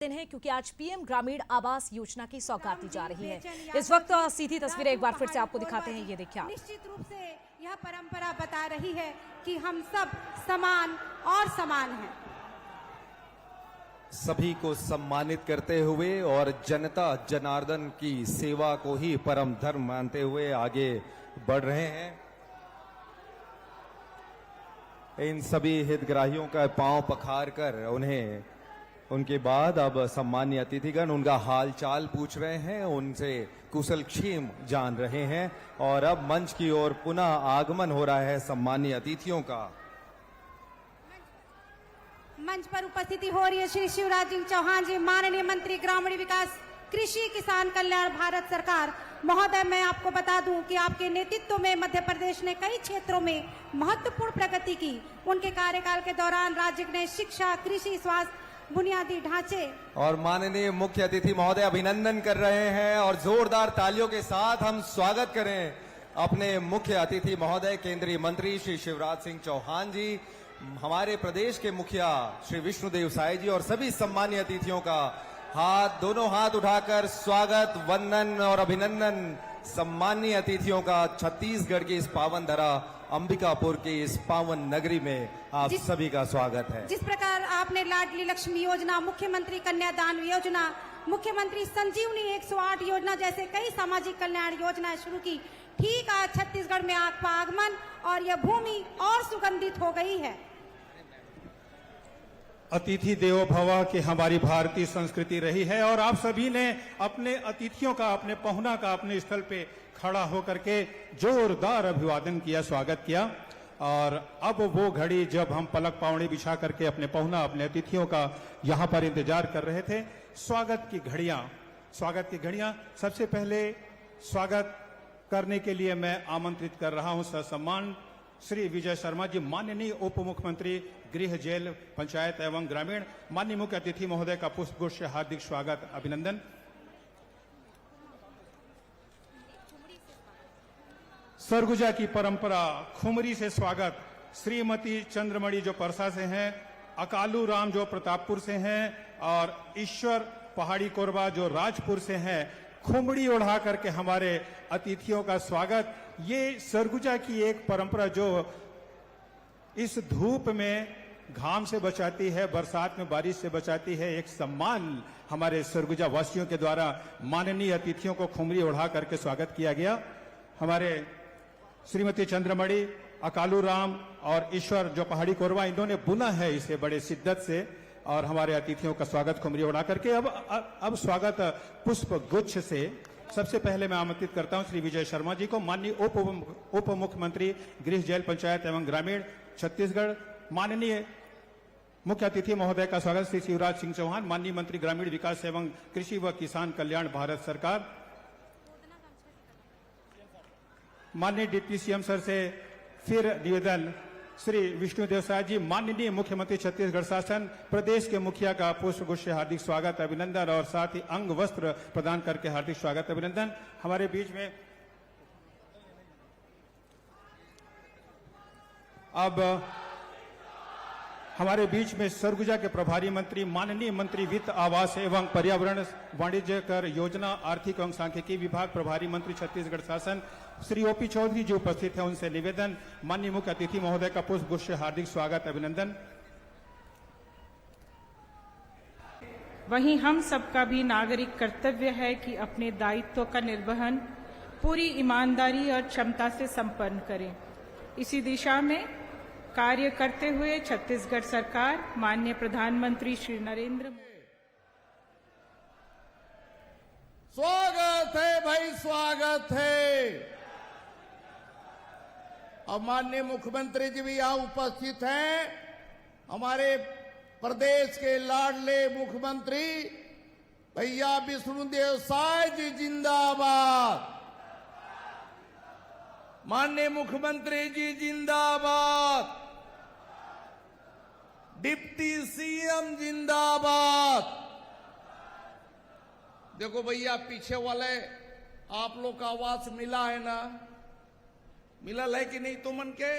दिन है क्योंकि आज पीएम ग्रामीण आवास योजना की सौगात दी जा रही है। इस वक्त सीधी तस्वीरें एक बार फिर से आपको दिखाते हैं, ये देखिए। निश्चित रूप से यह परंपरा बता रही है कि हम सब समान और समान हैं। सभी को सम्मानित करते हुए और जनता जनार्दन की सेवा को ही परम धर्म मानते हुए आगे बढ़ रहे हैं। इन सभी हितग्राहियों का पांव पखार कर उन्हें उनके बाद अब सम्मान्य अतिथिगण उनका हाल चाल पूछ रहे हैं, उनसे कुशल क्षेम जान रहे हैं और अब मंच की ओर पुनः आगमन हो रहा है सम्मान्य अतिथियों का। मंच पर उपस्थिति हो रही है श्री शिवराज सिंह चौहान जी, माननीय मंत्री ग्रामीण विकास कृषि किसान कल्याण भारत सरकार। महोदय, मैं आपको बता दूं कि आपके नेतृत्व में मध्य प्रदेश ने कई क्षेत्रों में महत्वपूर्ण प्रगति की। उनके कार्यकाल के दौरान राज्य ने शिक्षा, कृषि, स्वास्थ्य, बुनियादी ढांचे और माननीय मुख्य अतिथि महोदय अभिनंदन कर रहे हैं और जोरदार तालियों के साथ हम स्वागत करें अपने मुख्य अतिथि महोदय केंद्रीय मंत्री श्री शिवराज सिंह चौहान जी, हमारे प्रदेश के मुखिया श्री विष्णुदेव साय जी और सभी सम्मान्य अतिथियों का दोनों हाथ उठाकर स्वागत, वंदन और अभिनंदन सम्मान्य अतिथियों का छत्तीसगढ़ की इस पावन धरा अंबिकापुर की इस पावन नगरी में आप सभी का स्वागत है। जिस प्रकार आपने लाडली लक्ष्मी योजना, मुख्यमंत्री कन्यादान योजना, मुख्यमंत्री संजीवनी 108 योजना जैसे कई सामाजिक कल्याण योजनाएं शुरू की, ठीक आज छत्तीसगढ़ में आपका आगमन और यह भूमि और सुगंधित हो गई है। अतिथि देवो भव की हमारी भारतीय संस्कृति रही है और आप सभी ने अपने अतिथियों का, अपने पहुना का अपने स्थल पे खड़ा होकर के जोरदार अभिवादन किया, स्वागत किया। और अब वो घड़ी जब हम पलक पावड़ी बिछा करके अपने पहुना, अपने अतिथियों का यहाँ पर इंतजार कर रहे थे। स्वागत की घड़ियां सबसे पहले स्वागत करने के लिए मैं आमंत्रित कर रहा हूं ससम्मान श्री विजय शर्मा जी, माननीय उप मुख्यमंत्री गृह, जेल, पंचायत एवं ग्रामीण। माननीय मुख्य अतिथि महोदय का पुष्पगुच्छ से हार्दिक स्वागत, अभिनंदन। सरगुजा की परंपरा खुमरी से स्वागत श्रीमती चंद्रमणि जो परसा से हैं, अकालू राम जो प्रतापपुर से हैं और ईश्वर पहाड़ी कोरबा जो राजपुर से हैं। खुमड़ी उड़ा करके हमारे अतिथियों का स्वागत। ये सरगुजा की एक परंपरा जो इस धूप में घाम से बचाती है, बरसात में बारिश से बचाती है, एक सम्मान हमारे सरगुजा वासियों के द्वारा माननीय अतिथियों को खुमड़ी उड़ा करके स्वागत किया गया। हमारे श्रीमती चंद्रमणि, अकालू राम और ईश्वर जो पहाड़ी कोरबा, इन्होंने बुना है इसे बड़े शिद्दत से और हमारे अतिथियों का स्वागत खुमरी उड़ा करके। अब स्वागत पुष्प गुच्छ से। सबसे पहले मैं आमंत्रित करता हूं श्री विजय शर्मा जी को, माननीय उप मुख्यमंत्री गृह, जेल, पंचायत एवं ग्रामीण छत्तीसगढ़। माननीय मुख्य अतिथि महोदय का स्वागत श्री शिवराज सिंह चौहान, माननीय मंत्री ग्रामीण विकास एवं कृषि व किसान कल्याण भारत सरकार। माननीय डिप्टी सीएम सर से फिर निवेदन श्री विष्णुदेव साय जी, माननीय मुख्यमंत्री छत्तीसगढ़ शासन, प्रदेश के मुखिया का पुष्पगुच्छ से हार्दिक स्वागत, अभिनंदन और साथ ही अंग वस्त्र प्रदान करके हार्दिक स्वागत, अभिनंदन। हमारे बीच में अब हमारे बीच में सरगुजा के प्रभारी मंत्री, माननीय मंत्री वित्त, आवास एवं पर्यावरण, वाणिज्य कर योजना, आर्थिक एवं सांख्यिकी विभाग प्रभारी मंत्री छत्तीसगढ़ शासन श्री ओपी चौधरी जी उपस्थित हैं। उनसे निवेदन, माननीय मुख्य अतिथि महोदय का पुष्पगुच्छ से हार्दिक स्वागत, अभिनंदन। वहीं हम सबका भी नागरिक कर्तव्य है कि अपने दायित्व का निर्वहन पूरी ईमानदारी और क्षमता से संपन्न करें। इसी दिशा में कार्य करते हुए छत्तीसगढ़ सरकार, माननीय प्रधानमंत्री श्री नरेंद्र मोदी। स्वागत है भाई, स्वागत है। अब माननीय मुख्यमंत्री जी भी यहाँ उपस्थित हैं। हमारे प्रदेश के लाडले मुख्यमंत्री भैया विष्णुदेव साय जी जिंदाबाद, माननीय मुख्यमंत्री जी जिंदाबाद, डिप्टी सीएम जिंदाबाद। देखो भैया, पीछे वाले आप लोग का आवाज मिला है ना? मिला है कि नहीं? तुमन के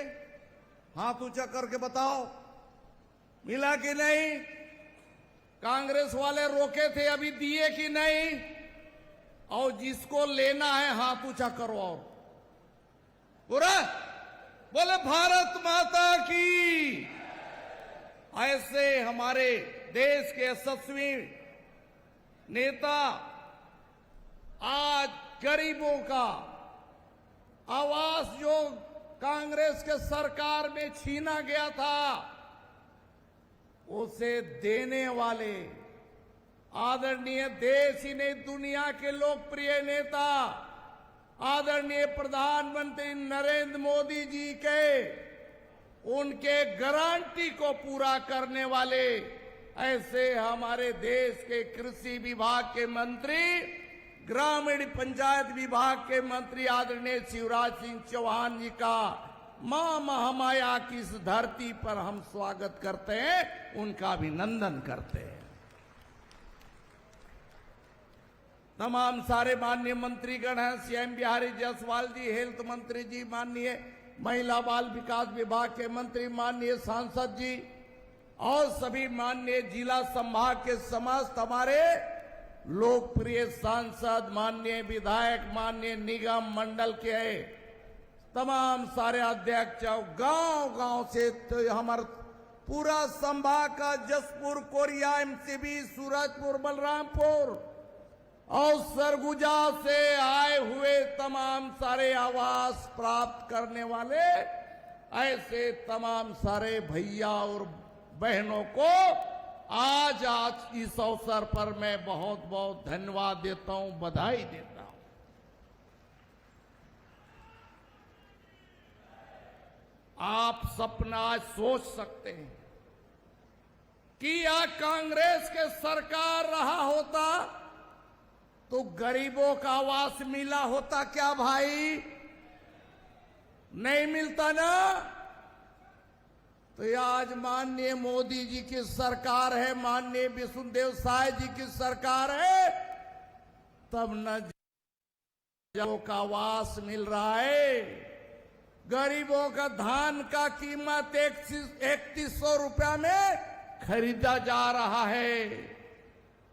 हाथ ऊंचा करके बताओ, मिला कि नहीं? कांग्रेस वाले रोके थे, अभी दिए कि नहीं? और जिसको लेना है हाथ ऊंचा करो और पूरा बोले भारत माता की। ऐसे हमारे देश के यशस्वी नेता आज गरीबों का आवास जो कांग्रेस के सरकार में छीना गया था उसे देने वाले आदरणीय देश ही नहीं दुनिया के लोकप्रिय नेता आदरणीय प्रधानमंत्री नरेंद्र मोदी जी के उनके गारंटी को पूरा करने वाले ऐसे हमारे देश के कृषि विभाग के मंत्री, ग्रामीण पंचायत विभाग के मंत्री आदरणीय शिवराज सिंह चौहान जी का मां महामाया की इस धरती पर हम स्वागत करते हैं, उनका अभिनंदन करते हैं। तमाम सारे माननीय मंत्रीगण हैं, सीएम बिहारी जायसवाल जी, हेल्थ मंत्री जी, माननीय महिला बाल विकास विभाग के मंत्री, माननीय सांसद जी और सभी माननीय जिला संभाग के समस्त हमारे लोकप्रिय सांसद, माननीय विधायक, माननीय निगम मंडल के तमाम सारे अध्यक्ष, गांव-गांव से तो हमारा पूरा संभाग का जसपुर, कोरिया, एमसीबी, सूरजपुर, बलरामपुर और सरगुजा से आए हुए तमाम सारे आवास प्राप्त करने वाले ऐसे तमाम सारे भैया और बहनों को आज इस अवसर पर मैं बहुत बहुत धन्यवाद देता हूं, बधाई देता हूं। आप सपना आज सोच सकते हैं कि या कांग्रेस के सरकार रहा होता तो गरीबों का आवास मिला होता क्या भाई? नहीं मिलता ना। तो ये आज माननीय मोदी जी की सरकार है, माननीय विष्णुदेव साय जी की सरकार है, तब न गरीबों का आवास मिल रहा है। गरीबों का धान का कीमत 3100 रुपया में खरीदा जा रहा है।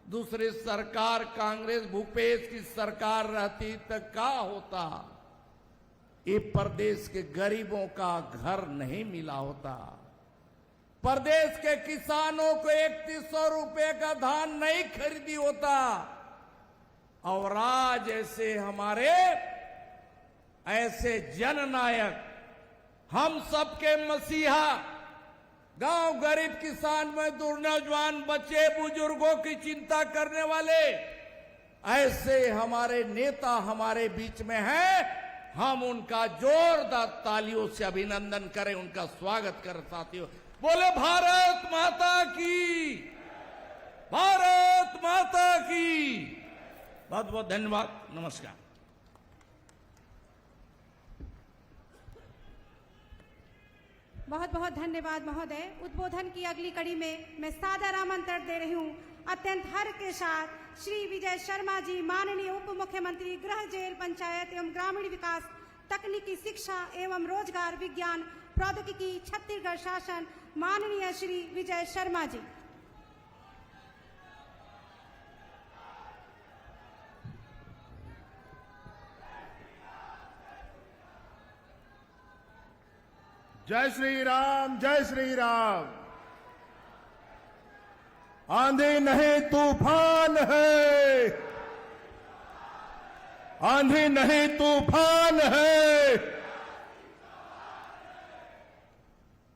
दूसरी सरकार कांग्रेस भूपेश की सरकार रहती तो क्या होता? ये प्रदेश के गरीबों का घर नहीं मिला होता, प्रदेश के किसानों को 3100 रुपए का धान नहीं खरीदी होता। और आज ऐसे हमारे ऐसे जननायक, हम सबके मसीहा, गांव गरीब किसान मजदूर नौजवान बच्चे बुजुर्गों की चिंता करने वाले ऐसे हमारे नेता हमारे बीच में हैं। हम उनका जोरदार तालियों से अभिनंदन करें, उनका स्वागत करें। साथियों बोले भारत माता की, भारत माता की। बहुत बहुत धन्यवाद, नमस्कार। बहुत बहुत धन्यवाद महोदय। उद्बोधन की अगली कड़ी में मैं सादर आमंत्रण दे रही हूँ अत्यंत हर्ष के साथ श्री विजय शर्मा जी, माननीय उप मुख्यमंत्री, गृह, जेल, पंचायत एवं ग्रामीण विकास, तकनीकी शिक्षा एवं रोजगार, विज्ञान प्रौद्योगिकी, छत्तीसगढ़ शासन, माननीय श्री विजय शर्मा जी। जय श्री राम, जय श्री राम। आंधी नहीं तूफान है, आंधी नहीं तूफान है।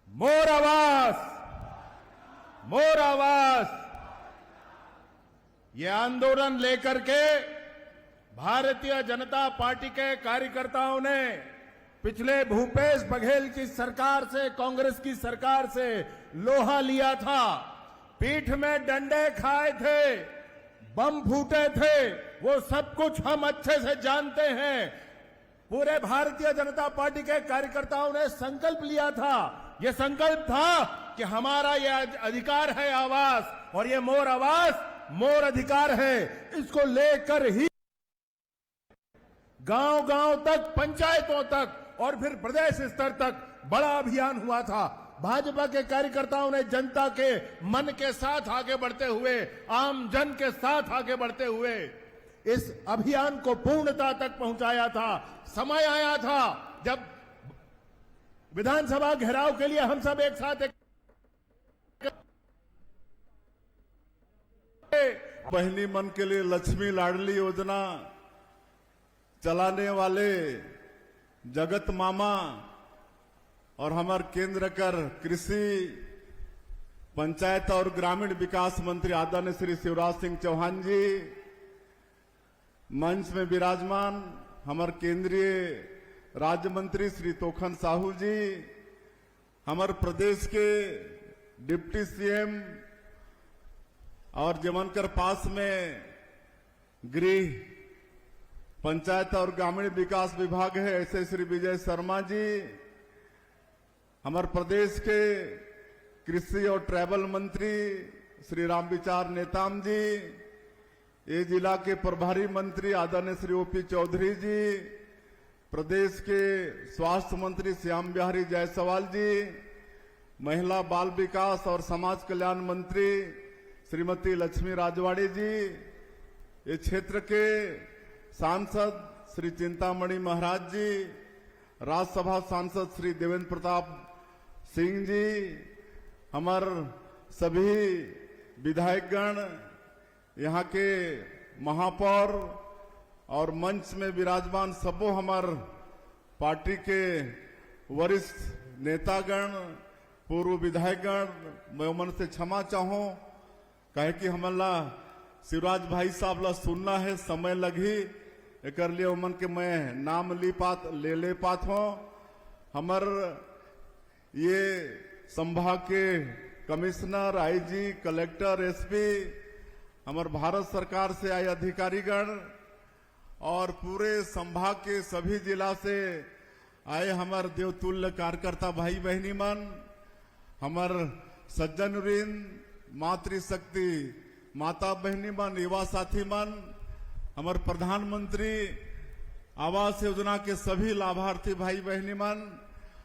मोर आवाज, मोर आवाज। ये आंदोलन लेकर के भारतीय जनता पार्टी के कार्यकर्ताओं ने पिछले भूपेश बघेल की सरकार से, कांग्रेस की सरकार से लोहा लिया था, पीठ में डंडे खाए थे, बम फूटे थे, वो सब कुछ हम अच्छे से जानते हैं। पूरे भारतीय जनता पार्टी के कार्यकर्ताओं ने संकल्प लिया था, ये संकल्प था कि हमारा ये अधिकार है आवास, और ये मोर आवास, मोर अधिकार है। इसको लेकर ही गांव-गांव तक, पंचायतों तक और फिर प्रदेश स्तर तक बड़ा अभियान हुआ था। भाजपा के कार्यकर्ताओं ने जनता के मन के साथ आगे बढ़ते हुए, आम जन के साथ आगे बढ़ते हुए इस अभियान को पूर्णता तक पहुंचाया था। समय आया था जब विधानसभा घेराव के लिए हम सब एक साथ बहनी मन के लिए लक्ष्मी लाडली योजना चलाने वाले जगत मामा और हमारे केंद्र कर कृषि पंचायत और ग्रामीण विकास मंत्री आदरणीय श्री शिवराज सिंह चौहान जी, मंच में विराजमान हमारे केंद्रीय राज्य मंत्री श्री तोखन साहू जी, हमारे प्रदेश के डिप्टी सीएम और जमनकर पास में गृह पंचायत और ग्रामीण विकास विभाग है ऐसे श्री विजय शर्मा जी, हमारे प्रदेश के कृषि और ट्रैवल मंत्री श्री रामविचार नेताम जी, ये जिला के प्रभारी मंत्री आदरणीय श्री ओपी चौधरी जी, प्रदेश के स्वास्थ्य मंत्री श्याम बिहारी जायसवाल जी, महिला बाल विकास और समाज कल्याण मंत्री श्रीमती लक्ष्मी राजवाड़ी जी, ये क्षेत्र के सांसद श्री चिंतामणि महाराज जी, राज्यसभा सांसद श्री देवेंद्र प्रताप सिंह जी, हमारे सभी विधायकगण, यहाँ के महापौर और मंच में विराजमान सबो हमारे पार्टी के वरिष्ठ नेतागण, पूर्व विधायकगण, मैं उमन से क्षमा चाहूं कहे कि हमला शिवराज भाई साहब ला सुनना है, समय लगी एक लिए उमन के मैं नाम ले पात हूं। हमार ये संभाग के कमिश्नर, आईजी, कलेक्टर, एसपी, हमारे भारत सरकार से आए अधिकारीगण और पूरे संभाग के सभी जिला से आए हमारे देवतुल्य कार्यकर्ता भाई बहनी मन, हमारे सज्जन वृंद, मातृशक्ति माता बहनी मन, युवा साथी मन, हमारे प्रधानमंत्री आवास योजना के सभी लाभार्थी भाई बहनी मन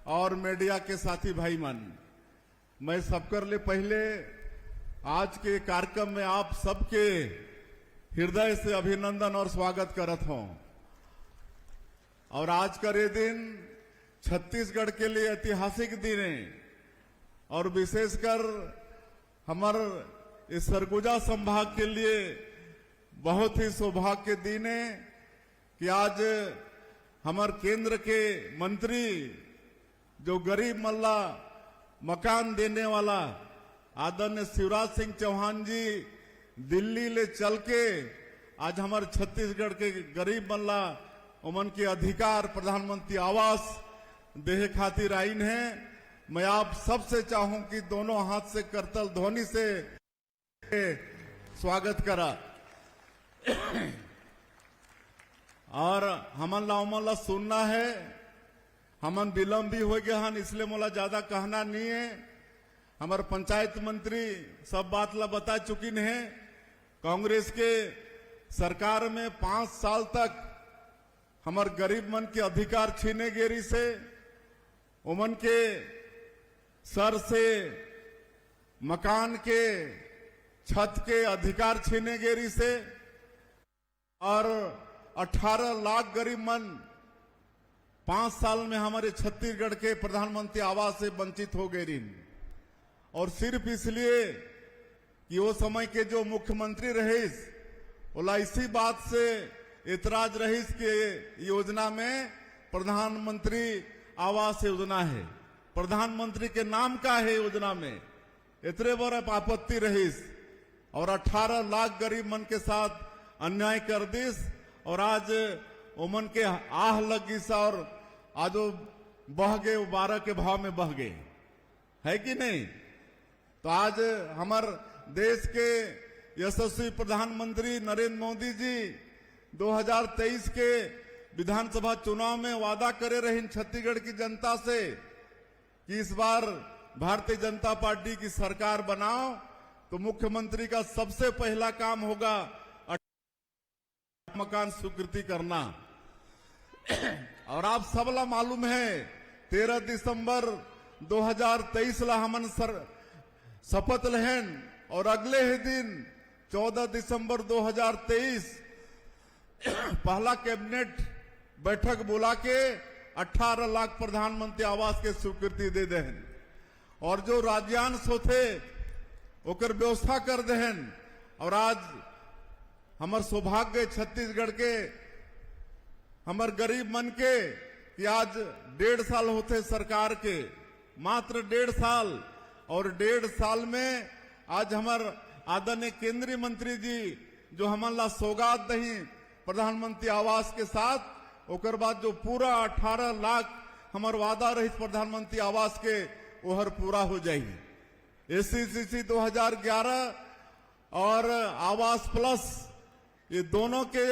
और मीडिया के साथी भाई मन, मैं सबकर लिए पहले आज के कार्यक्रम में आप सबके हृदय से अभिनंदन और स्वागत करत हूं। और आज का ये दिन छत्तीसगढ़ के लिए ऐतिहासिक दिन है और विशेषकर हमारे इस सरगुजा संभाग के लिए बहुत ही सौभाग्य के दिन है कि आज हमारे केंद्र के मंत्री जो गरीब मल्ला मकान देने वाला आदरणीय शिवराज सिंह चौहान जी दिल्ली ले चल के आज हमारे छत्तीसगढ़ के गरीब मल्ला उमन के अधिकार प्रधानमंत्री आवास देह खातिर आइन है। मैं आप सबसे चाहूं कि दोनों हाथ से करतल ध्वनि से स्वागत करा और हमन ला सुनना है। हमन विलम्ब भी हो गया हन, इसलिए मोला ज्यादा कहना नहीं है। हमारे पंचायत मंत्री सब बात ला बता चुकी है। कांग्रेस के सरकार में 5 साल तक हमारे गरीब मन के अधिकार छीने गेरी से, उमन के सर से मकान के छत के अधिकार छीने गेरी से और 18 लाख गरीब मन 5 साल में हमारे छत्तीसगढ़ के प्रधानमंत्री आवास से वंचित हो गए। और सिर्फ इसलिए कि वो समय के जो मुख्यमंत्री रहीस बोला इसी बात से इतराज रहीस के योजना में प्रधानमंत्री आवास योजना है, प्रधानमंत्री के नाम का है योजना में, इतने बड़ा आपत्ति रहीस और 18 लाख गरीब मन के साथ अन्याय कर दिस और आज ओमन के आह लगी सा और आज वो बह गए, 12 के भाव में बह गए, है कि नहीं। तो आज हमारे देश के यशस्वी प्रधानमंत्री नरेंद्र मोदी जी 2023 के विधानसभा चुनाव में वादा करे रहे छत्तीसगढ़ की जनता से कि इस बार भारतीय जनता पार्टी की सरकार बनाओ तो मुख्यमंत्री का सबसे पहला काम होगा मकान स्वीकृति करना। और आप सबला मालूम है 13 दिसंबर 2023 ला हमन शपथ लेहन और अगले ही दिन 14 दिसंबर 2023 पहला कैबिनेट बैठक बुला के 18 लाख प्रधानमंत्री आवास के स्वीकृति दे देहन और जो राज्यांश होते ओकर व्यवस्था कर देहन। और आज हमार सौभाग्य छत्तीसगढ़ के हमार गरीब मन के कि आज 1.5 साल होते सरकार के, मात्र 1.5 साल, और 1.5 साल में आज हमार आदरणीय केंद्रीय मंत्री जी जो हमारा सौगात दही प्रधानमंत्री आवास के साथ, ओकर बाद जो पूरा 18 लाख हमार वादा रही प्रधानमंत्री आवास के ओहर पूरा हो जाये। एससीसीसी 2011 और आवास प्लस ये दोनों के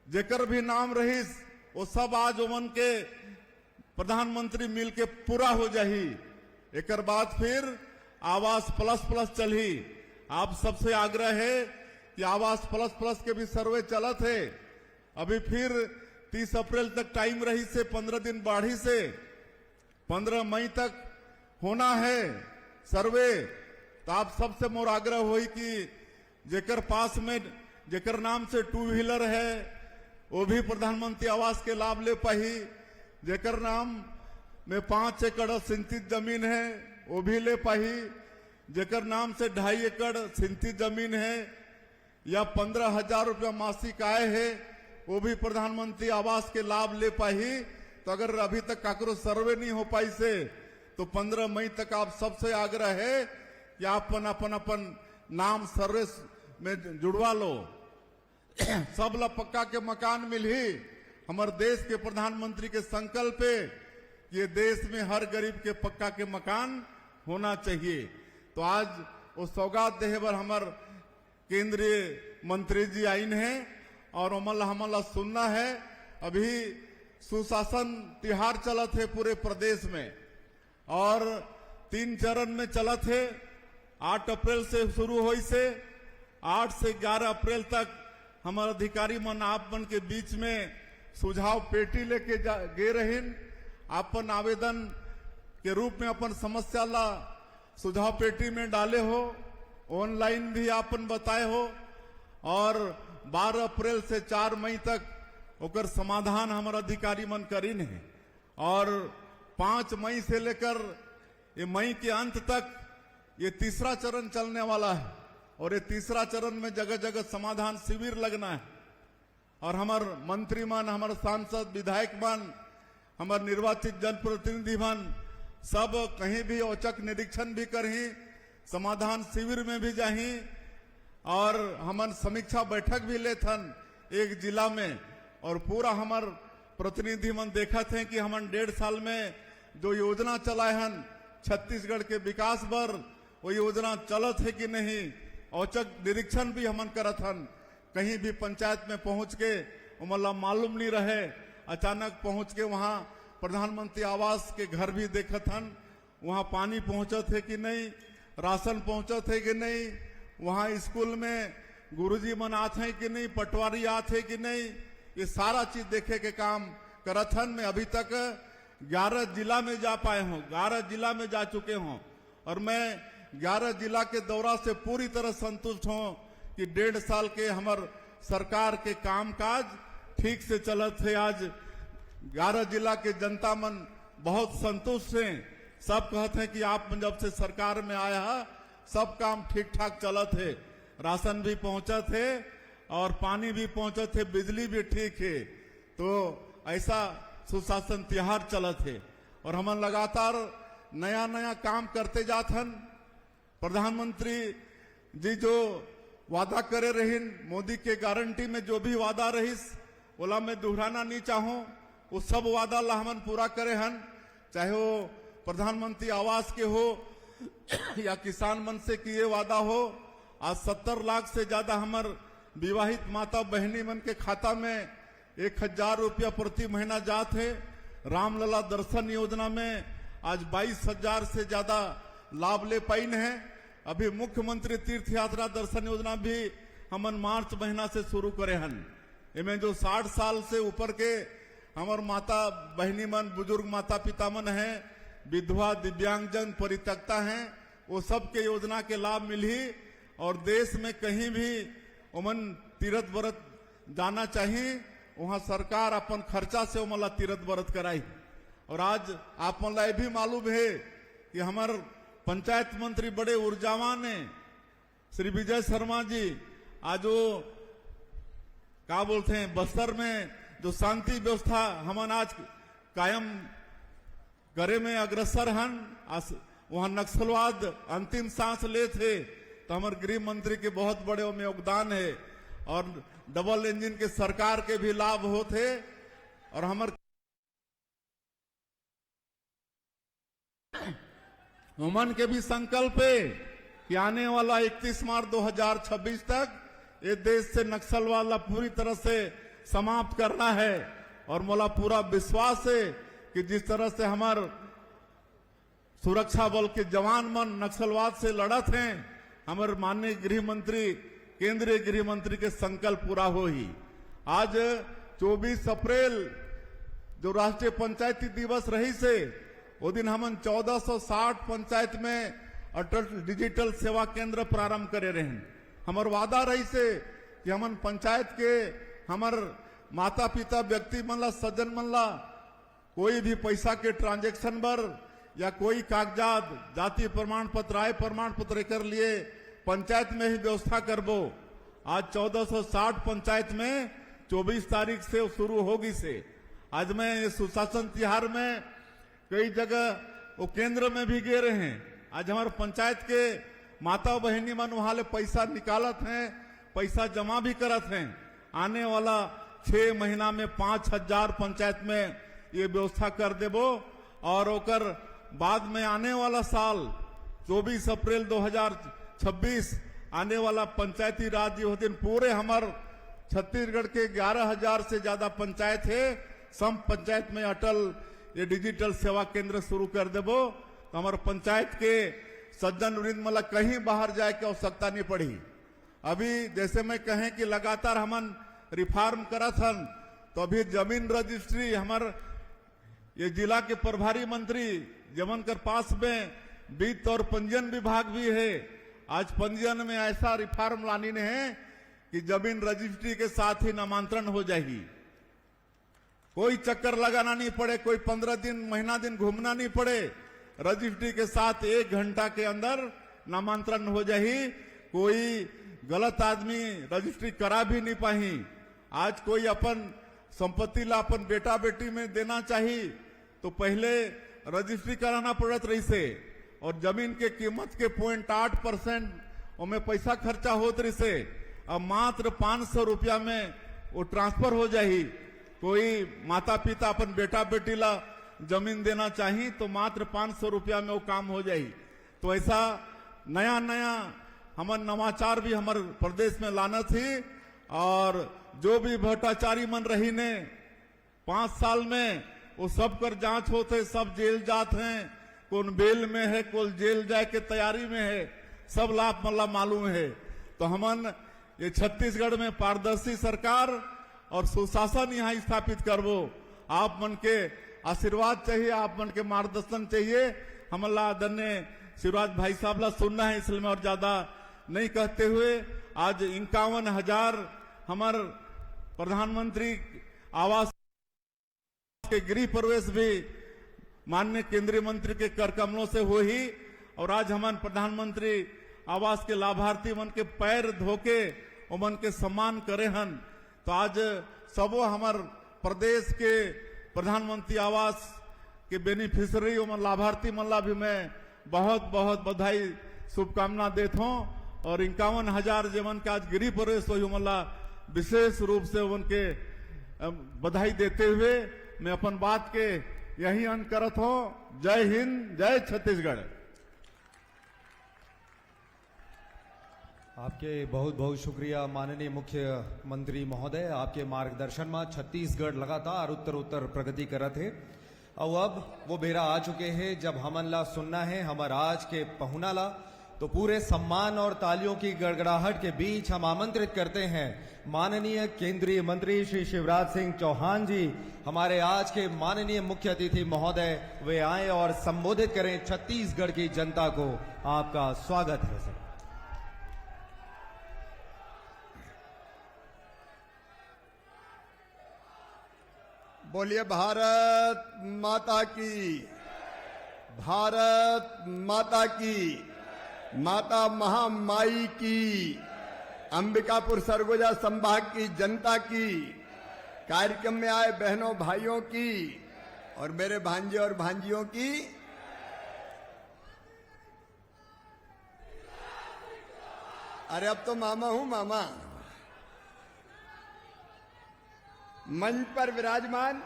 जेकर भी नाम रहीस वो सब आज ओमन के प्रधानमंत्री मिल के पूरा हो जाही। एकर बाद फिर आवास प्लस प्लस चली। आप सबसे आग्रह है कि आवास प्लस प्लस के भी सर्वे चलत है। अभी फिर 30 अप्रैल तक टाइम रही से 15 दिन बाढ़ी से 15 मई तक होना है सर्वे। तो आप सबसे मोर आग्रह हुई कि जेकर पास में जेकर नाम से 2 व्हीलर है वो भी प्रधानमंत्री आवास के लाभ ले पाही। जेकर नाम में 5 एकड़ सिंचित जमीन है वो भी ले पाही। जेकर नाम से 2.5 एकड़ सिंचित जमीन है या 15,000 रुपया मासिक आय है वो भी प्रधानमंत्री आवास के लाभ ले पाही। तो अगर अभी तक काकरो सर्वे नहीं हो पाई से तो 15 मई तक आप सबसे आग्रह है कि आप अपन नाम सर्वे में जुड़वा लो। सब ला पक्का के मकान मिली। हमारे देश के प्रधानमंत्री के संकल्प है ये देश में हर गरीब के पक्का के मकान होना चाहिए। तो आज वो सौगात देहे बर हमार केंद्रीय मंत्री जी आइन है और हमला सुनना है। अभी सुशासन तिहार चलत है पूरे प्रदेश में और 3 चरण में चलत है। 8 अप्रैल से शुरू हुई से 8 से 11 अप्रैल तक हमारे अधिकारी मन आप मन के बीच में सुझाव पेटी लेके गे रहीन। आपन आवेदन के रूप में अपन समस्या ला सुझाव पेटी में डाले हो, ऑनलाइन भी आपन बताए हो और 12 अप्रैल से 4 मई तक ओकर समाधान हमारे अधिकारी मन करीन है और 5 मई से लेकर ये मई के अंत तक ये तीसरा चरण चलने वाला है और ये तीसरा चरण में जगह जगह समाधान शिविर लगना है। और हमार मंत्री मन, हमारे सांसद, विधायक मन, हमारे निर्वाचित जनप्रतिनिधि मन सब कहीं भी औचक निरीक्षण भी करही, समाधान शिविर में भी जाही और हमन समीक्षा बैठक भी लेथन एक जिला में। और पूरा हमार प्रतिनिधि मन देखा थे कि हमन 1.5 साल में जो योजना चलाए हन छत्तीसगढ़ के विकास पर वो योजना चलत है कि नहीं, औचक निरीक्षण भी हमन करत हन। कहीं भी पंचायत में पहुंच के उमला मालूम नहीं रहे, अचानक पहुंच के वहां प्रधानमंत्री आवास के घर भी देखत हन, वहां पानी पहुंचत है कि नहीं, राशन पहुंचत है कि नहीं, वहां स्कूल में गुरुजी मन आते हैं कि नहीं, पटवारी आते हैं कि नहीं, ये सारा चीज देखे के काम करत हन। मैं अभी तक 11 जिला में जा पाए हूँ, 11 जिला में जा चुके हूँ और मैं 11 जिला के दौरा से पूरी तरह संतुष्ट हूँ कि 1.5 साल के हमार सरकार के कामकाज ठीक से चलत है। आज 11 जिला के जनता मन बहुत संतुष्ट हैं। सब कहते हैं कि आप जब से सरकार में आया है सब काम ठीक ठाक चलत है, राशन भी पहुंचत है और पानी भी पहुंचत है, बिजली भी ठीक है। तो ऐसा सुशासन तिहार चलत है और हम लगातार नया नया काम करते जात हन। प्रधानमंत्री जी जो वादा करे रहीन, मोदी के गारंटी में जो भी वादा रहीस बोला मैं दोहराना नहीं चाहूं, वो सब वादा ला हमन पूरा करे हन। चाहे वो प्रधानमंत्री आवास के हो या किसान मन से किए वादा हो। आज 70 लाख से ज्यादा हमार विवाहित माता बहनी मन के खाता में 1,000 रुपया प्रति महीना जात है। रामलला दर्शन योजना में आज 22,000 से ज्यादा लाभ ले पाइन है। अभी मुख्यमंत्री तीर्थ यात्रा दर्शन योजना भी हमन मार्च महीना से शुरू करे हन। इनमें जो 60 साल से ऊपर के हमार माता बहनी मन, बुजुर्ग माता पिता मन हैं, विधवा दिव्यांगजन परित्यक्ता हैं वो सब के योजना के लाभ मिली और देश में कहीं भी उमन तीर्थ व्रत जाना चाहिए वहां सरकार अपन खर्चा से उमला तीर्थ व्रत कराई। और आज आप मला ये भी मालूम है कि हमार पंचायत मंत्री बड़े ऊर्जावान है श्री विजय शर्मा जी आज वो क्या बोलते हैं बस्तर में जो शांति व्यवस्था हमन आज कायम करे में अग्रसर हन वहां नक्सलवाद अंतिम सांस ले थे तो हमारे गृह मंत्री के बहुत बड़े उनमें योगदान है और डबल इंजन के सरकार के भी लाभ होते और हमारे उमन के भी संकल्प है कि आने वाला 31 मार्च 2026 तक ये देश से नक्सलवाद पूरी तरह से समाप्त करना है। और मोला पूरा विश्वास है कि जिस तरह से हमारे सुरक्षा बल के जवान मन नक्सलवाद से लड़त हैं हमारे माननीय गृह मंत्री केंद्रीय गृह मंत्री के संकल्प पूरा हो ही। आज 24 अप्रैल जो राष्ट्रीय पंचायती दिवस रही से वो दिन हमन 1460 पंचायत में अटल डिजिटल सेवा केंद्र प्रारंभ करे रहे। हमार वादा रही से कि हमन पंचायत के हमार माता पिता व्यक्ति मन ला सज्जन मन ला कोई भी पैसा के ट्रांजेक्शन बर या कोई कागजात जाति प्रमाण पत्र आय प्रमाण पत्र कर लिए पंचायत में ही व्यवस्था करबो। आज 1460 पंचायत में 24 तारीख से शुरू होगी से आज मैं ये सुशासन तिहार में कई जगह वो केंद्र में भी गए रहे हैं। आज हमारे पंचायत के माता बहनी मन वहां ले पैसा निकालत हैं पैसा जमा भी करत हैं। आने वाला 6 महीना में 5000 पंचायत में ये व्यवस्था कर देबो और ओकर बाद में आने वाला साल 24 अप्रैल 2026 आने वाला पंचायती राज जो दिन पूरे हमारे छत्तीसगढ़ के 11,000 से ज्यादा पंचायत है सब पंचायत में अटल ये डिजिटल सेवा केंद्र शुरू कर देबो तो हमारे पंचायत के सज्जन वृंद मला कहीं बाहर जाए की आवश्यकता नहीं पड़ी। अभी जैसे मैं कहें कि लगातार हमन रिफॉर्म करत हन तो अभी जमीन रजिस्ट्री हमारे ये जिला के प्रभारी मंत्री जमन कर पास में वित्त और पंजीयन विभाग भी है। आज पंजीयन में ऐसा रिफॉर्म लानी है कि जमीन रजिस्ट्री के साथ ही नामांतरण हो जाएगी। कोई चक्कर लगाना नहीं पड़े कोई 15 दिन महीना दिन घूमना नहीं पड़े रजिस्ट्री के साथ 1 घंटा के अंदर नामांतरण हो जाएगी। कोई गलत आदमी रजिस्ट्री करा भी नहीं पाही। आज कोई अपन संपत्ति ला अपन बेटा बेटी में देना चाहिए तो पहले रजिस्ट्री कराना पड़त रही से और जमीन के कीमत के 0.8% उनमें पैसा खर्चा होत रही से अब मात्र 500 रुपया में वो ट्रांसफर हो जाही। कोई माता पिता अपन बेटा बेटी ला जमीन देना चाहिए तो मात्र 500 रुपया में वो काम हो जाही। तो ऐसा नया नया हमारे नवाचार भी हमारे प्रदेश में लाना थी और जो भी भ्रष्टाचारी मन रही ने 5 साल में वो सब कर जांच होते सब जेल जाते हैं कौन बेल में है कौन जेल जाए के तैयारी में है सब लाभ मल्ला मालूम है। तो हमन ये छत्तीसगढ़ में पारदर्शी सरकार और सुशासन यहाँ स्थापित करबो। आप मन के आशीर्वाद चाहिए आप मन के मार्गदर्शन चाहिए। हमला आदरणीय शिवराज भाई साहब ला सुनना है इसलिए मैं और ज्यादा नहीं कहते हुए आज 51,000 हमारे प्रधानमंत्री आवास के गृह प्रवेश भी माननीय केंद्रीय मंत्री के कर कमलों से हो ही और आज हमारे प्रधानमंत्री आवास के लाभार्थी मन के पैर धोके उमन के सम्मान करे हन। तो आज सबो हमारे प्रदेश के प्रधानमंत्री आवास के बेनिफिशियरी उमन लाभार्थी मन ला भी मैं बहुत बहुत बधाई शुभकामना देता हूँ और 51,000 जमन के आज गृह प्रवेश हो मला विशेष रूप से उनके बधाई देते हुए मैं अपन बात के यही अंत करत हूँ। जय हिंद जय छत्तीसगढ़। आपके बहुत बहुत शुक्रिया माननीय मुख्यमंत्री महोदय। आपके मार्गदर्शन में छत्तीसगढ़ लगातार उत्तर प्रगति करत है और अब वो बेरा आ चुके हैं जब हमन ला सुनना है हमार आज के पहुना ला तो पूरे सम्मान और तालियों की गड़गड़ाहट के बीच हम आमंत्रित करते हैं माननीय केंद्रीय मंत्री श्री शिवराज सिंह चौहान जी, हमारे आज के माननीय मुख्य अतिथि महोदय, वे आए और संबोधित करें छत्तीसगढ़ की जनता को। आपका स्वागत है सर। बोलिए भारत माता की, भारत माता की, माता महामाई की, अंबिकापुर सरगुजा संभाग की जनता की, कार्यक्रम में आए बहनों भाइयों की और मेरे भांजे और भांजियों की अरे अब तो मामा हूं मामा। मंच पर विराजमान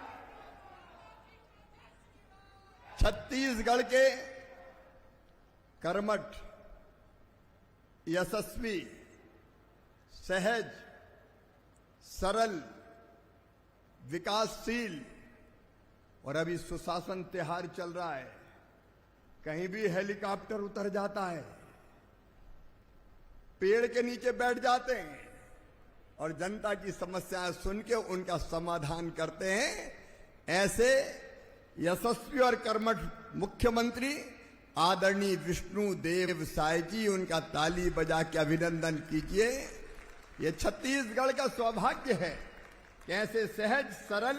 छत्तीसगढ़ के कर्मठ, यशस्वी, सहज, सरल, विकासशील और अभी सुशासन त्योहार चल रहा है, कहीं भी हेलीकॉप्टर उतर जाता है, पेड़ के नीचे बैठ जाते हैं और जनता की समस्याएं सुन के उनका समाधान करते हैं। ऐसे यशस्वी और कर्मठ मुख्यमंत्री आदरणीय विष्णु देव साय जी, उनका ताली बजा के अभिनंदन कीजिए। ये छत्तीसगढ़ का सौभाग्य है कि ऐसे सहज, सरल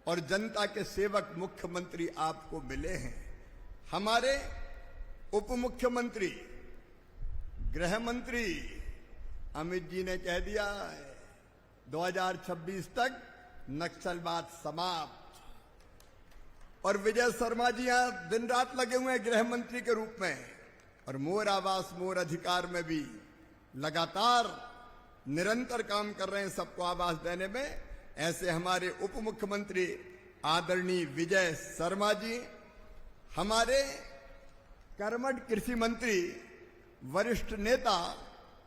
और जनता के सेवक मुख्यमंत्री आपको मिले हैं। हमारे उप मुख्यमंत्री, गृह मंत्री अमित जी ने कह दिया है 2026 तक नक्सलवाद समाप्त, और विजय शर्मा जी यहां दिन रात लगे हुए हैं गृह मंत्री के रूप में, और मोर आवास मोर अधिकार में भी लगातार निरंतर काम कर रहे हैं सबको आवास देने में। ऐसे हमारे उप मुख्यमंत्री आदरणीय विजय शर्मा जी, हमारे कर्मठ कृषि मंत्री, वरिष्ठ नेता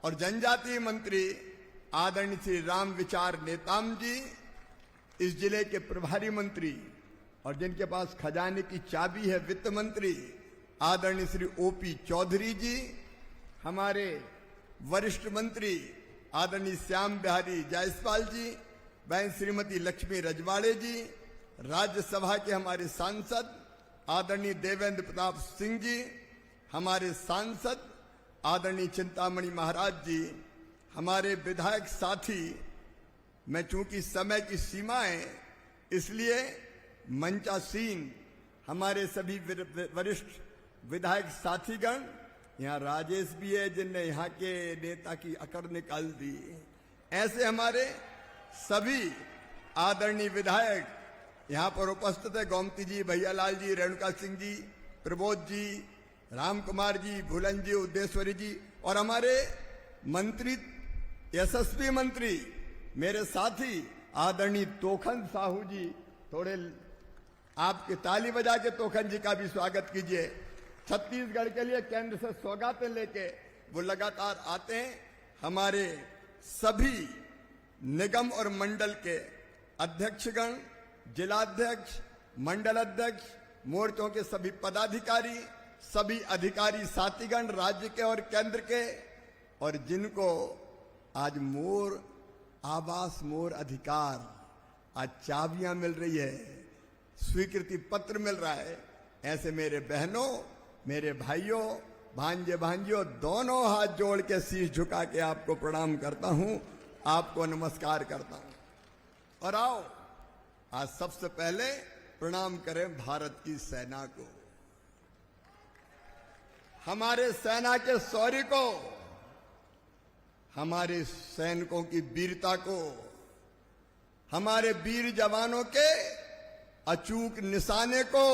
और जनजातीय मंत्री आदरणीय श्री राम विचार नेताम जी, इस जिले के प्रभारी मंत्री और जिनके पास खजाने की चाबी है वित्त मंत्री आदरणीय श्री ओपी चौधरी जी, हमारे वरिष्ठ मंत्री आदरणीय श्याम बिहारी जायसवाल जी, बहन श्रीमती लक्ष्मी रजवाड़े जी, राज्यसभा के हमारे सांसद आदरणीय देवेंद्र प्रताप सिंह जी, हमारे सांसद आदरणीय चिंतामणि महाराज जी, हमारे विधायक साथी। मैं चूंकि समय की सीमा है इसलिए मंचासीन हमारे सभी वरिष्ठ विधायक साथीगण, यहाँ राजेश भी है जिनने यहाँ के नेता की अकड़ निकाल दी। ऐसे हमारे सभी आदरणीय विधायक यहाँ पर उपस्थित है, गोमती जी, भैयालाल जी, रेणुका सिंह जी, प्रबोध जी, राम कुमार जी, भूलन जी, उद्देश्वरी जी, और हमारे मंत्री, यशस्वी मंत्री, मेरे साथी आदरणीय तोखन साहू जी, थोड़े आपकी ताली बजा के तोखन जी का भी स्वागत कीजिए। छत्तीसगढ़ के लिए केंद्र से सौगातें लेके वो लगातार आते हैं। हमारे सभी निगम और मंडल के अध्यक्षगण, जिलाध्यक्ष, मंडल अध्यक्ष, मोर्चों के सभी पदाधिकारी, सभी अधिकारी साथीगण राज्य के और केंद्र के, और जिनको आज मोर आवास मोर अधिकार आज चाबियां मिल रही है, स्वीकृति पत्र मिल रहा है, ऐसे मेरे बहनों, मेरे भाइयों, भांजे भांजियों, दोनों हाथ जोड़ के शीश झुका के आपको प्रणाम करता हूं, आपको नमस्कार करता हूं। और आओ आज सबसे पहले प्रणाम करें भारत की सेना को, हमारे सेना के शौर्य को, हमारे सैनिकों की वीरता को, हमारे वीर जवानों के अचूक निशाने को,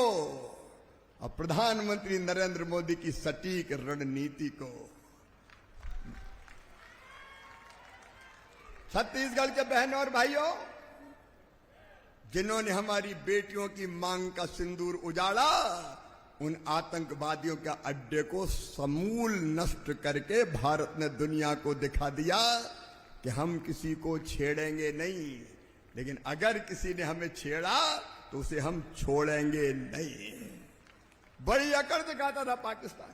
और प्रधानमंत्री नरेंद्र मोदी की सटीक रणनीति को। छत्तीसगढ़ के बहनों और भाइयों, जिन्होंने हमारी बेटियों की मांग का सिंदूर उजाड़ा, उन आतंकवादियों के अड्डे को समूल नष्ट करके भारत ने दुनिया को दिखा दिया कि हम किसी को छेड़ेंगे नहीं, लेकिन अगर किसी ने हमें छेड़ा तो उसे हम छोड़ेंगे नहीं। बड़ी अकड़ दिखाता था पाकिस्तान,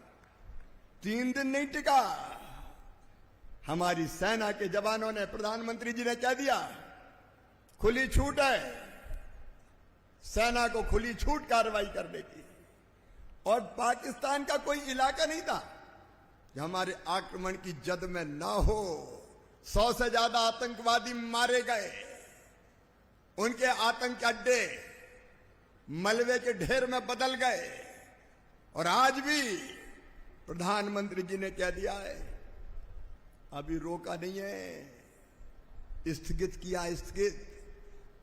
3 दिन नहीं टिका। हमारी सेना के जवानों ने, प्रधानमंत्री जी ने क्या दिया, खुली छूट है, सेना को खुली छूट कार्रवाई करने की। और पाकिस्तान का कोई इलाका नहीं था जो हमारे आक्रमण की जद में ना हो। 100 से ज्यादा आतंकवादी मारे गए, उनके आतंक अड्डे मलबे के ढेर में बदल गए। और आज भी प्रधानमंत्री जी ने क्या दिया है, अभी रोका नहीं है, स्थगित किया, स्थगित।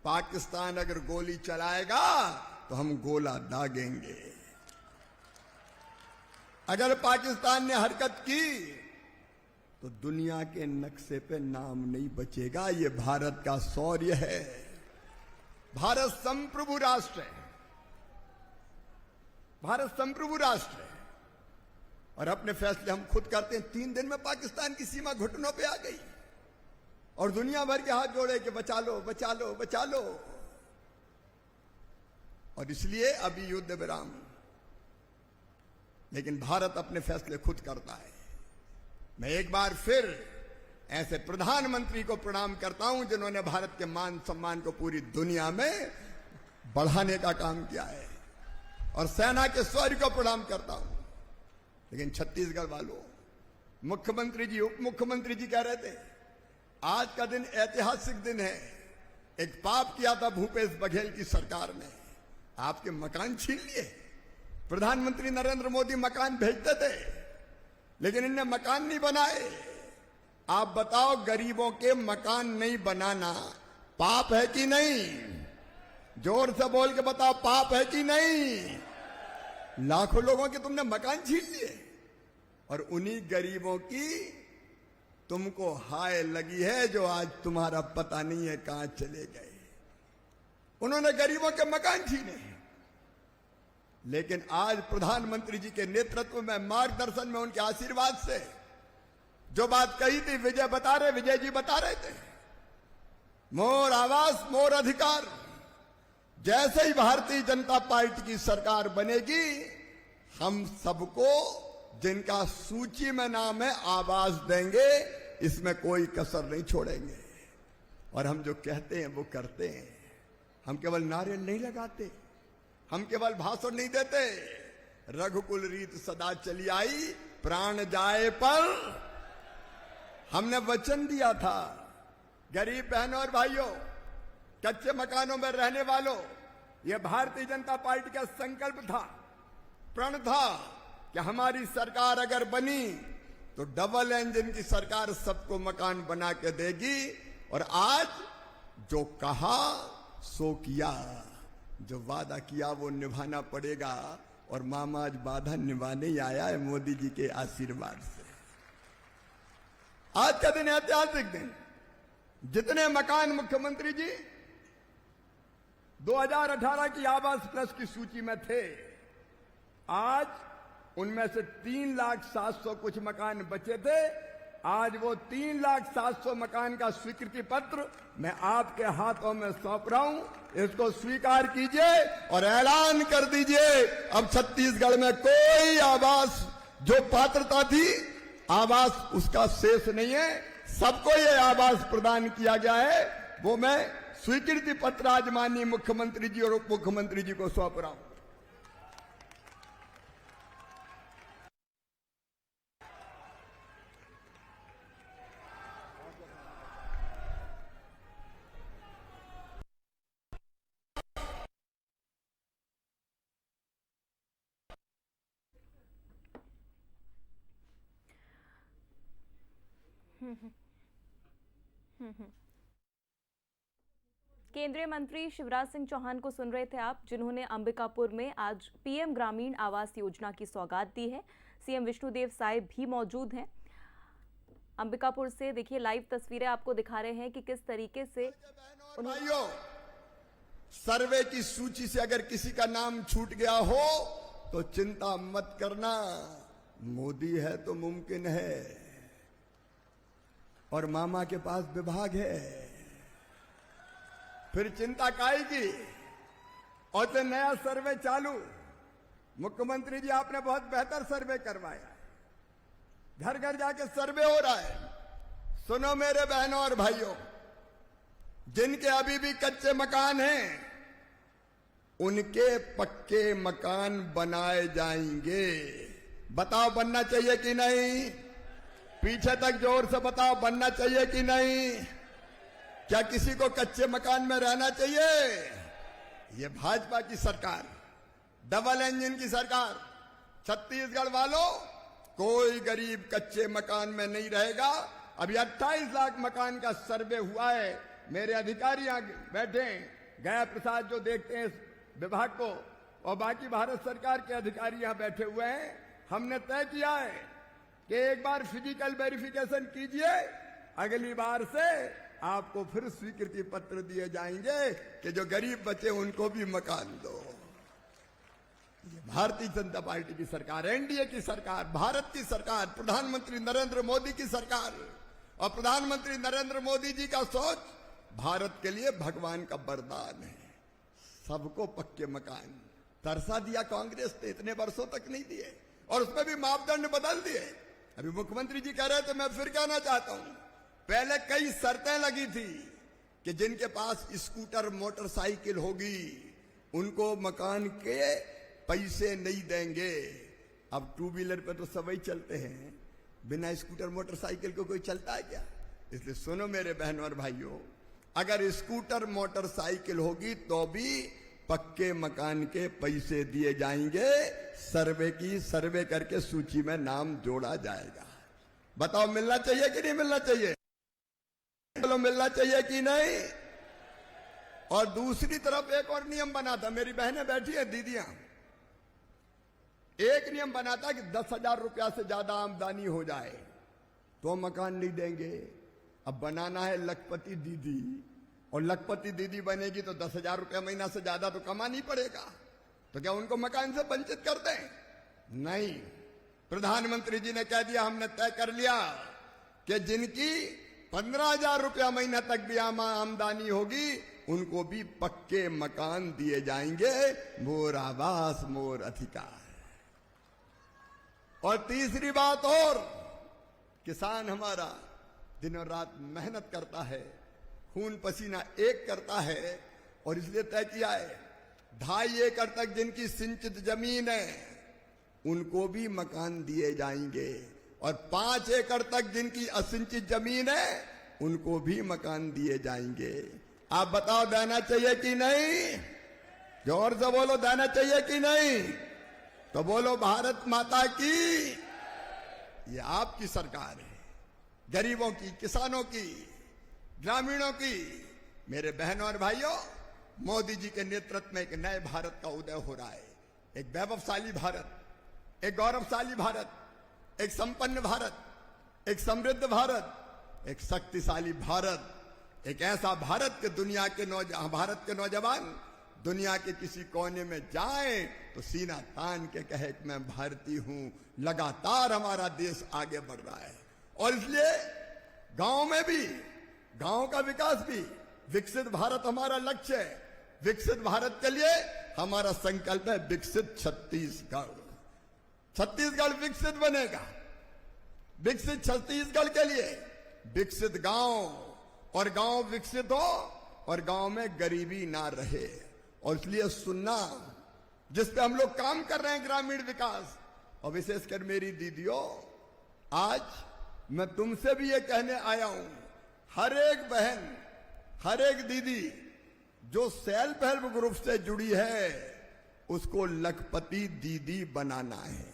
पाकिस्तान अगर गोली चलाएगा तो हम गोला दागेंगे। अगर पाकिस्तान ने हरकत की तो दुनिया के नक्शे पे नाम नहीं बचेगा। ये भारत का शौर्य है। भारत संप्रभु राष्ट्र है, भारत संप्रभु राष्ट्र है और अपने फैसले हम खुद करते हैं। 3 दिन में पाकिस्तान की सीमा घुटनों पे आ गई और दुनिया भर के हाथ जोड़े कि बचा लो, बचा लो, बचा लो। और इसलिए अभी युद्ध विराम, लेकिन भारत अपने फैसले खुद करता है। मैं एक बार फिर ऐसे प्रधानमंत्री को प्रणाम करता हूं जिन्होंने भारत के मान सम्मान को पूरी दुनिया में बढ़ाने का काम किया है, और सेना के शौर्य को प्रणाम करता हूं। लेकिन छत्तीसगढ़ वालों, मुख्यमंत्री जी, उप मुख्यमंत्री जी कह रहे थे आज का दिन ऐतिहासिक दिन है। एक पाप किया था भूपेश बघेल की सरकार ने, आपके मकान छीन लिए। प्रधानमंत्री नरेंद्र मोदी मकान भेजते थे, लेकिन इनने मकान नहीं बनाए। आप बताओ, गरीबों के मकान नहीं बनाना पाप है कि नहीं? जोर से बोल के बताओ, पाप है कि नहीं? लाखों लोगों के तुमने मकान छीन लिए और उन्हीं गरीबों की तुमको हाय लगी है जो आज तुम्हारा पता नहीं है कहां चले गए। उन्होंने गरीबों के मकान छीने। लेकिन आज प्रधानमंत्री जी के नेतृत्व में, मार्गदर्शन में, उनके आशीर्वाद से जो बात कही थी, विजय जी बता रहे थे, मोर आवास मोर अधिकार। जैसे ही भारतीय जनता पार्टी की सरकार बनेगी, हम सबको जिनका सूची में नाम है आवास देंगे, इसमें कोई कसर नहीं छोड़ेंगे। और हम जो कहते हैं वो करते हैं। हम केवल नारे नहीं लगाते, हम केवल भाषण नहीं देते। रघुकुल रीत सदा चली आई, प्राण जाए पर। हमने वचन दिया था, गरीब बहनों और भाइयों, कच्चे मकानों में रहने वालों, यह भारतीय जनता पार्टी का संकल्प था, प्रण था कि हमारी सरकार अगर बनी तो डबल इंजन की सरकार सबको मकान बना के देगी। और आज जो कहा सो किया, जो वादा किया वो निभाना पड़ेगा। और मामा आज बाधा निभाने ही आया है मोदी जी के आशीर्वाद से। आज का दिन ऐतिहासिक दिन। जितने मकान मुख्यमंत्री जी 2018 की आवास प्लस की सूची में थे, आज उनमें से 3,07,000 कुछ मकान बचे थे। आज वो 3,07,000 मकान का स्वीकृति पत्र मैं आपके हाथों में सौंप रहा हूं। इसको स्वीकार कीजिए और ऐलान कर दीजिए, अब छत्तीसगढ़ में कोई आवास जो पात्रता थी, आवास उसका शेष नहीं है। सबको ये आवास प्रदान किया गया है। वो मैं स्वीकृति पत्र आज माननीय मुख्यमंत्री जी और उप मुख्यमंत्री जी को सौंप रहा हूं। केंद्रीय मंत्री शिवराज सिंह चौहान को सुन रहे थे आप, जिन्होंने अंबिकापुर में आज पीएम ग्रामीण आवास योजना की सौगात दी है। सीएम विष्णुदेव साय भी मौजूद हैं। अंबिकापुर से देखिए लाइव तस्वीरें आपको दिखा रहे हैं कि किस तरीके से भाइयों, सर्वे की सूची से अगर किसी का नाम छूट गया हो तो चिंता मत करना, मोदी है तो मुमकिन है और मामा के पास विभाग है। फिर चिंता काहे की? और तो नया सर्वे चालू। मुख्यमंत्री जी आपने बहुत बेहतर सर्वे करवाया। घर घर जाके सर्वे हो रहा है। सुनो मेरे बहनों और भाइयों, जिनके अभी भी कच्चे मकान हैं उनके पक्के मकान बनाए जाएंगे। बताओ बनना चाहिए कि नहीं? पीछे तक जोर से बताओ बनना चाहिए कि नहीं? क्या किसी को कच्चे मकान में रहना चाहिए? ये भाजपा की सरकार, डबल इंजन की सरकार, छत्तीसगढ़ वालों, कोई गरीब कच्चे मकान में नहीं रहेगा। अभी 28 लाख मकान का सर्वे हुआ है। मेरे अधिकारी यहां बैठे हैं, गया प्रसाद जो देखते हैं इस विभाग को, और बाकी भारत सरकार के अधिकारी यहां बैठे हुए हैं। हमने तय किया है कि एक बार फिजिकल वेरिफिकेशन कीजिए, अगली बार से आपको फिर स्वीकृति पत्र दिए जाएंगे कि जो गरीब बचे उनको भी मकान दो। ये भारतीय जनता पार्टी की सरकार, एनडीए की सरकार, भारत की सरकार, प्रधानमंत्री नरेंद्र मोदी की सरकार। और प्रधानमंत्री नरेंद्र मोदी जी का सोच भारत के लिए भगवान का वरदान है। सबको पक्के मकान तरसा दिया कांग्रेस ने, इतने वर्षों तक नहीं दिए, और उसमें भी मापदंड बदल दिए। अभी मुख्यमंत्री जी कह रहे थे, मैं फिर कहना चाहता हूं, पहले कई शर्तें लगी थी कि जिनके पास स्कूटर मोटरसाइकिल होगी उनको मकान के पैसे नहीं देंगे। अब टू व्हीलर पे तो सभी चलते हैं, बिना स्कूटर मोटरसाइकिल को कोई चलता है क्या? इसलिए सुनो मेरे बहनों और भाइयों, अगर स्कूटर मोटरसाइकिल होगी तो भी पक्के मकान के पैसे दिए जाएंगे। सर्वे करके सूची में नाम जोड़ा जाएगा। बताओ मिलना चाहिए कि नहीं मिलना चाहिए? बोलो मिलना चाहिए कि नहीं? और दूसरी तरफ एक और नियम बना था, मेरी बहनें बैठी है, दीदियां, एक नियम बना था कि 10,000 रुपया से ज्यादा आमदनी हो जाए तो मकान नहीं देंगे। अब बनाना है लखपति दीदी, और लखपति दीदी बनेगी तो 10,000 रुपया महीना से ज्यादा तो कमा नहीं पड़ेगा, तो क्या उनको मकान से वंचित कर दें? नहीं, प्रधानमंत्री जी ने कह दिया, हमने तय कर लिया कि जिनकी 15,000 रुपया महीना तक भी आमदनी होगी उनको भी पक्के मकान दिए जाएंगे। मोर आवास मोर अधिकार। और तीसरी बात और, किसान हमारा दिनों रात मेहनत करता है, खून पसीना एक करता है, और इसलिए तय किया है 2.5 एकड़ तक जिनकी सिंचित जमीन है उनको भी मकान दिए जाएंगे, और 5 एकड़ तक जिनकी असिंचित जमीन है उनको भी मकान दिए जाएंगे। आप बताओ देना चाहिए कि नहीं? जोर से बोलो, देना चाहिए कि नहीं? तो बोलो भारत माता की। ये आपकी सरकार है, गरीबों की, किसानों की, ग्रामीणों की। मेरे बहनों और भाइयों, मोदी जी के नेतृत्व में एक नए भारत का उदय हो रहा है। एक वैभवशाली भारत, एक गौरवशाली भारत, एक संपन्न भारत, एक समृद्ध भारत, एक शक्तिशाली भारत, एक ऐसा भारत के भारत के नौजवान दुनिया के किसी कोने में जाएं तो सीना तान के कहे कि मैं भारतीय हूं। लगातार हमारा देश आगे बढ़ रहा है, और इसलिए गांव में भी, गांव का विकास भी, विकसित भारत हमारा लक्ष्य है। विकसित भारत के लिए हमारा संकल्प है विकसित छत्तीसगढ़। छत्तीसगढ़ विकसित बनेगा। विकसित छत्तीसगढ़ के लिए विकसित गांव, और गांव विकसित हो और गांव में गरीबी ना रहे। और इसलिए सुनना, जिस पे हम लोग काम कर रहे हैं, ग्रामीण विकास, और विशेषकर मेरी दीदियों, आज मैं तुमसे भी ये कहने आया हूं, हर एक बहन, हर एक दीदी जो सेल्फ हेल्प ग्रुप से जुड़ी है उसको लखपति दीदी बनाना है।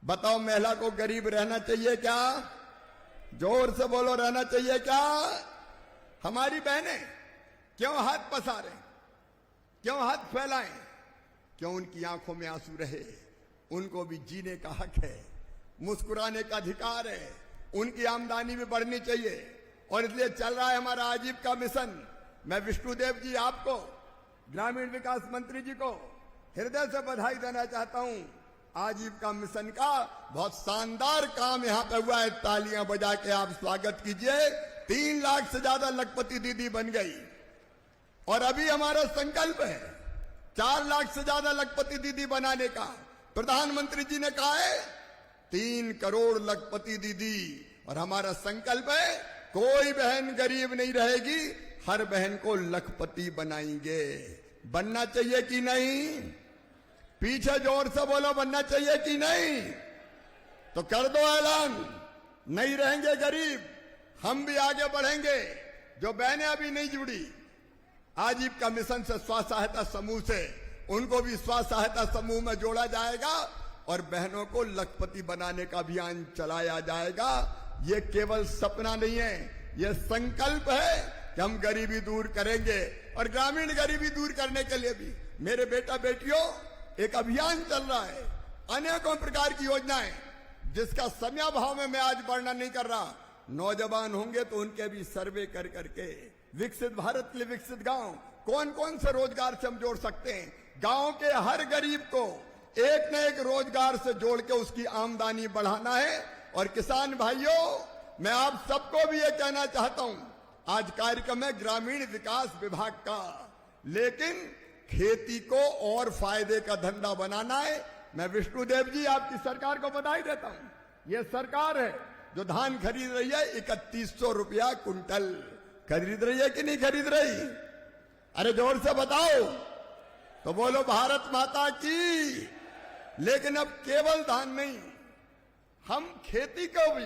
बताओ महिला को गरीब रहना चाहिए क्या? जोर से बोलो, रहना चाहिए क्या? हमारी बहनें क्यों हाथ पसारें, क्यों हाथ फैलाएं, क्यों उनकी आंखों में आंसू रहे? उनको भी जीने का हक है, मुस्कुराने का अधिकार है, उनकी आमदनी भी बढ़नी चाहिए। और इसलिए चल रहा है हमारा आजीविका मिशन। मैं विष्णुदेव जी, आपको, ग्रामीण विकास मंत्री जी को हृदय से बधाई देना चाहता हूं। आजीविका मिशन का बहुत शानदार काम यहां पे हुआ है। तालियां बजा के आप स्वागत कीजिए। 3 लाख से ज्यादा लखपति दीदी बन गई, और अभी हमारा संकल्प है 4 लाख से ज्यादा लखपति दीदी बनाने का। प्रधानमंत्री जी ने कहा है 3 करोड़ लखपति दीदी, और हमारा संकल्प है कोई बहन गरीब नहीं रहेगी, हर बहन को लखपति बनाएंगे। बनना चाहिए कि नहीं? पीछे जोर से बोलो, बनना चाहिए कि नहीं? तो कर दो ऐलान, नहीं रहेंगे गरीब, हम भी आगे बढ़ेंगे। जो बहनें अभी नहीं जुड़ी आजीविका मिशन से, स्वयं सहायता समूह से, उनको भी स्वयं सहायता समूह में जोड़ा जाएगा और बहनों को लखपति बनाने का अभियान चलाया जाएगा। ये केवल सपना नहीं है, ये संकल्प है कि हम गरीबी दूर करेंगे। और ग्रामीण गरीबी दूर करने के लिए भी मेरे बेटा बेटियों एक अभियान चल रहा है, अनेकों प्रकार की योजनाएं, जिसका समयाभाव में मैं आज वर्णन नहीं कर रहा। नौजवान होंगे तो उनके भी सर्वे कर करके विकसित भारत के लिए विकसित गांव, कौन कौन से रोजगार से हम जोड़ सकते हैं, गांव के हर गरीब को एक न एक रोजगार से जोड़ के उसकी आमदनी बढ़ाना है। और किसान भाइयों, मैं आप सबको भी ये कहना चाहता हूं, आज कार्यक्रम है ग्रामीण विकास विभाग का, लेकिन खेती को और फायदे का धंधा बनाना है। मैं विष्णुदेव जी आपकी सरकार को बधाई देता हूं। ये सरकार है जो धान खरीद रही है 3100 रुपया कुंटल। खरीद रही है कि नहीं खरीद रही? अरे जोर से बताओ तो बोलो भारत माता की। लेकिन अब केवल धान नहीं, हम खेती को भी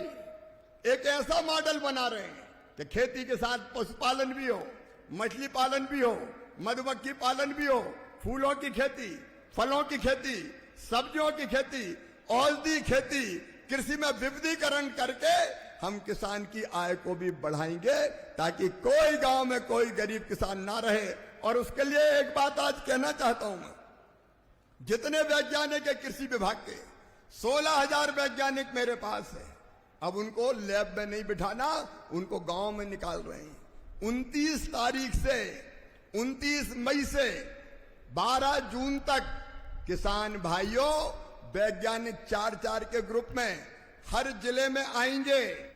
एक ऐसा मॉडल बना रहे हैं कि खेती के साथ पशुपालन भी हो, मछली पालन भी हो, मधुमक्खी पालन भी हो, फूलों की खेती, फलों की खेती, सब्जियों की खेती, औषधि खेती, कृषि में विविधीकरण करके हम किसान की आय को भी बढ़ाएंगे, ताकि कोई गांव में कोई गरीब किसान ना रहे। और उसके लिए एक बात आज कहना चाहता हूं मैं, जितने वैज्ञानिक है कृषि विभाग के, 16,000 वैज्ञानिक मेरे पास है। अब उनको लैब में नहीं बिठाना, उनको गांव में निकाल रहे हैं। 29 मई से 12 जून तक किसान भाइयों वैज्ञानिक 4-4 के ग्रुप में हर जिले में आएंगे।